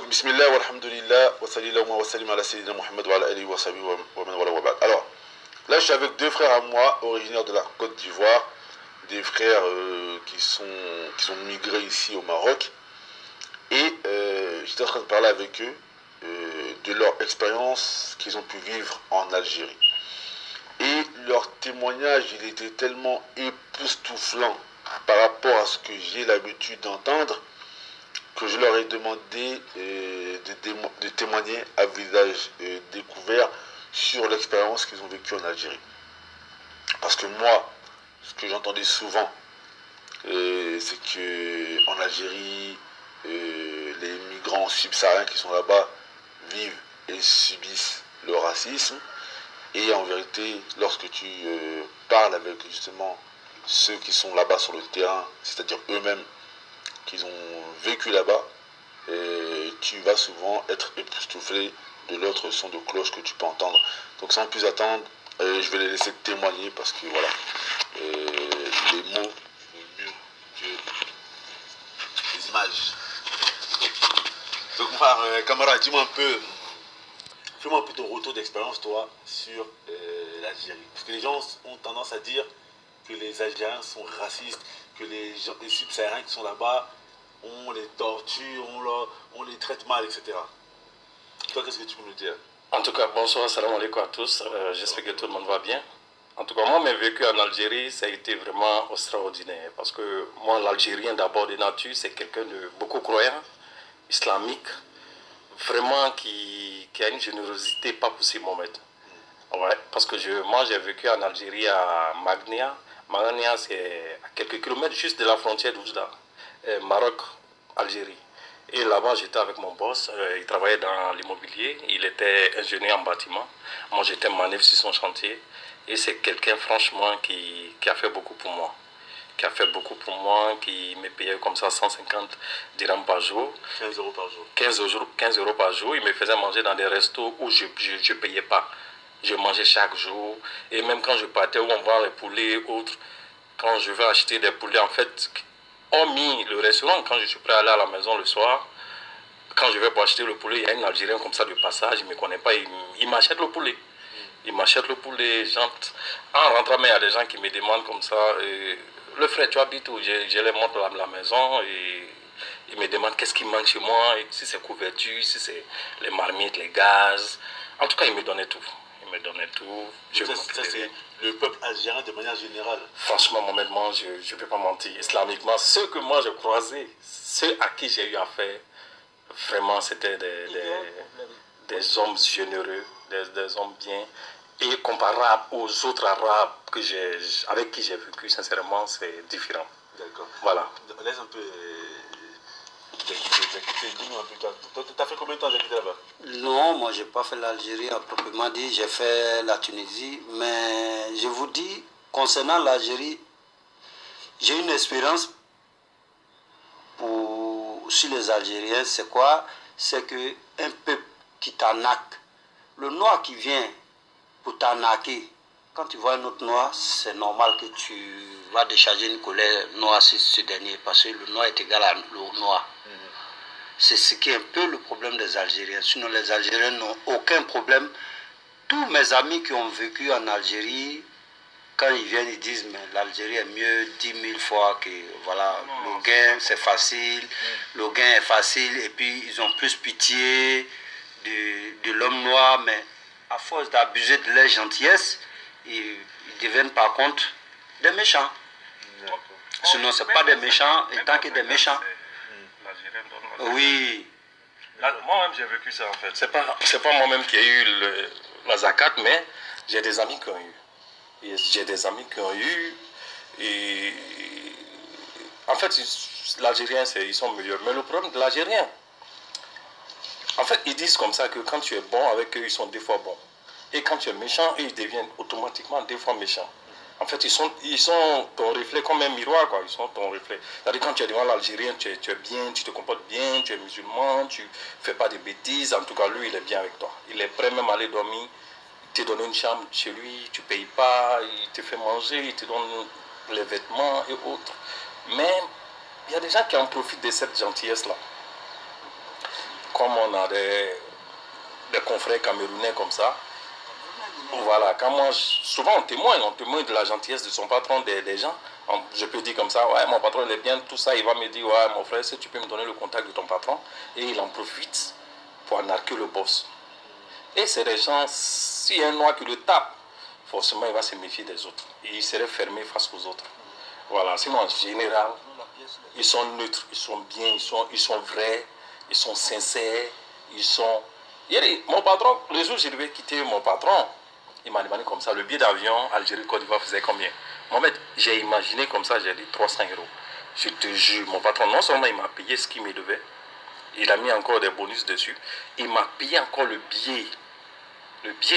Bismillah, walhamdulillah, wa sallallahu wa sallim ala sayyidina Muhammad wa ala alihi wa sahbihi wa man wala wa ba'd. Alors, là, je suis avec deux frères à moi, originaires de la Côte d'Ivoire, des frères qui sont migrés ici au Maroc. Et j'étais en train de parler avec eux de leur expérience qu'ils ont pu vivre en Algérie. Et leur témoignage, il était tellement époustouflant par rapport à ce que j'ai l'habitude d'entendre que je leur ai demandé de témoigner à visage découvert sur l'expérience qu'ils ont vécue en Algérie. Parce que moi, ce que j'entendais souvent, c'est que en Algérie, les migrants subsahariens qui sont là-bas vivent et subissent le racisme. Et en vérité, lorsque tu parles avec justement ceux qui sont là-bas sur le terrain, c'est-à-dire eux-mêmes, qu'ils ont vécu là-bas, tu vas souvent être époustouflé de l'autre son de cloche que tu peux entendre. Donc sans plus attendre, je vais les laisser témoigner parce que voilà, les mots sont mieux que les images. Donc mon frère, camarade, dis-moi un peu, fais-moi un peu ton retour d'expérience toi sur l'Algérie. Parce que les gens ont tendance à dire que les Algériens sont racistes, que les subsahariens qui sont là-bas, on les torture, on les traite mal, etc. Toi, qu'est-ce que tu peux nous dire? En tout cas, bonsoir, salam alaikum à tous. J'espère que tout le monde va bien. En tout cas, moi, mes vécu en Algérie, ça a été vraiment extraordinaire. Parce que moi, l'Algérien, d'abord de nature, c'est quelqu'un de beaucoup croyant, islamique, vraiment qui a une générosité pas possible, Mohamed. Ouais, parce que moi, j'ai vécu en Algérie à Magnia. Magnia, c'est à quelques kilomètres juste de la frontière d'Oujda, Maroc, Algérie. Et là-bas, j'étais avec mon boss. Il travaillait dans l'immobilier. Il était ingénieur en bâtiment. Moi, j'étais manœuvre sur son chantier. Et c'est quelqu'un, franchement, qui a fait beaucoup pour moi. Qui a fait beaucoup pour moi, qui me payait comme ça 150 dirhams par jour. 15 euros par jour. 15 euros par jour. Il me faisait manger dans des restos où je ne payais pas. Je mangeais chaque jour. Et même quand je partais où on vend les poulets et autres, quand je vais acheter des poulets, en fait, hormis le restaurant, quand je suis prêt à aller à la maison le soir, quand je vais pour acheter le poulet, il y a un Algérien comme ça de passage, il ne me connaît pas, il m'achète le poulet. Il m'achète le poulet, en rentrant, mais il y a des gens qui me demandent comme ça, le frère, tu habites où? Je les montre la maison et ils me demandent qu'est-ce qui manque chez moi, si c'est couverture, si c'est les marmites, les gaz. En tout cas, il me donnait tout. Il me donnait tout. Ça c'est le peuple algérien de manière générale. Franchement, honnêtement, je ne peux pas mentir. Islamiquement, ceux que moi j'ai croisés, ceux à qui j'ai eu affaire, vraiment, c'était des hommes généreux, des hommes bien. Et comparable aux autres Arabes avec qui j'ai vécu, sincèrement, c'est différent. D'accord. Voilà. Laisse un peu. Dis-nous un peu. T'as fait combien de temps d'habiter là-bas? Non, moi j'ai pas fait l'Algérie à proprement dit, j'ai fait la Tunisie, mais je vous dis, concernant l'Algérie, j'ai une expérience sur les Algériens, c'est quoi? C'est qu'un peuple qui t'arnaque, le noir qui vient pour t'arnaquer, quand tu vois un autre noir, c'est normal que tu vas décharger une colère noire sur ce dernier, parce que le noir est égal à le noir. C'est ce qui est un peu le problème des Algériens. Sinon, les Algériens n'ont aucun problème. Tous mes amis qui ont vécu en Algérie, quand ils viennent, ils disent mais l'Algérie est mieux 10 000 fois que voilà, le gain c'est facile, le gain est facile, et puis ils ont plus pitié de l'homme noir, mais à force d'abuser de leur gentillesse, ils deviennent par contre des méchants. Sinon, ce n'est pas des méchants, et tant que des méchants. Oui. Moi-même, j'ai vécu ça en fait. C'est pas moi-même qui ai eu la zakat, mais j'ai des amis qui ont eu. J'ai des amis qui ont eu. Et en fait, l'Algérien, ils sont meilleurs. Mais le problème de l'Algérien, en fait, ils disent comme ça que quand tu es bon avec eux, ils sont des fois bons. Et quand tu es méchant, ils deviennent automatiquement des fois méchants. En fait, ils sont ton reflet comme un miroir, quoi. Ils sont ton reflet. C'est-à-dire, quand tu es devant l'Algérien, tu es bien, tu te comportes bien, tu es musulman, tu ne fais pas de bêtises. En tout cas, lui, il est bien avec toi. Il est prêt même à aller dormir. Il te donne une chambre chez lui, tu ne payes pas, il te fait manger, il te donne les vêtements et autres. Mais il y a des gens qui en profitent de cette gentillesse-là. comme on a des confrères camerounais comme ça, voilà, quand moi, souvent on témoigne de la gentillesse de son patron, des gens. Je peux dire comme ça, ouais, mon patron il est bien, tout ça, il va me dire, ouais, mon frère, si tu peux me donner le contact de ton patron, et il en profite pour narquer le boss. Et c'est des gens, s'il y a un noir qui le tape, forcément il va se méfier des autres. Et il serait fermé face aux autres. Voilà, sinon en général, ils sont neutres, ils sont bien, ils sont vrais, ils sont sincères, ils sont... Mon patron, le jour où je devais quitter mon patron, il m'a demandé comme ça, le billet d'avion Algérie-Côte d'Ivoire faisait combien? Mohamed, j'ai imaginé comme ça, j'ai dit 300 euros. Je te jure, mon patron, non seulement il m'a payé ce qu'il me devait, il a mis encore des bonus dessus, il m'a payé encore le billet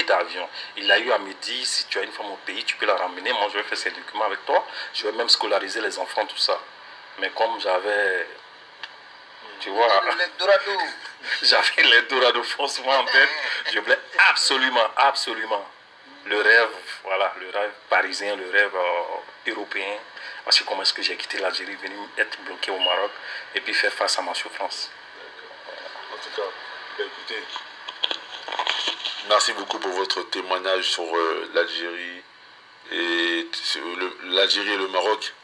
d'avion. Il a eu à me dire, si tu as une femme au pays, tu peux la ramener, moi je vais faire ces documents avec toi, je vais même scolariser les enfants, tout ça. Mais comme j'avais, tu vois, j'avais les Dorado forcément en tête, je voulais absolument le rêve, voilà, le rêve parisien, le rêve européen. Parce que comment est-ce que j'ai quitté l'Algérie, venu être bloqué au Maroc et puis faire face à ma souffrance. En tout cas, écoutez, merci beaucoup pour votre témoignage sur l'Algérie. Et l'Algérie et le Maroc,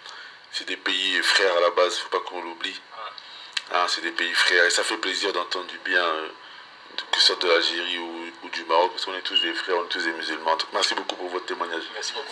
c'est des pays frères à la base, il ne faut pas qu'on l'oublie. Hein, c'est des pays frères et ça fait plaisir d'entendre du bien, que ce soit de l'Algérie ou du Maroc, parce qu'on est tous des frères, on est tous des musulmans. Donc, merci beaucoup pour votre témoignage. Merci beaucoup.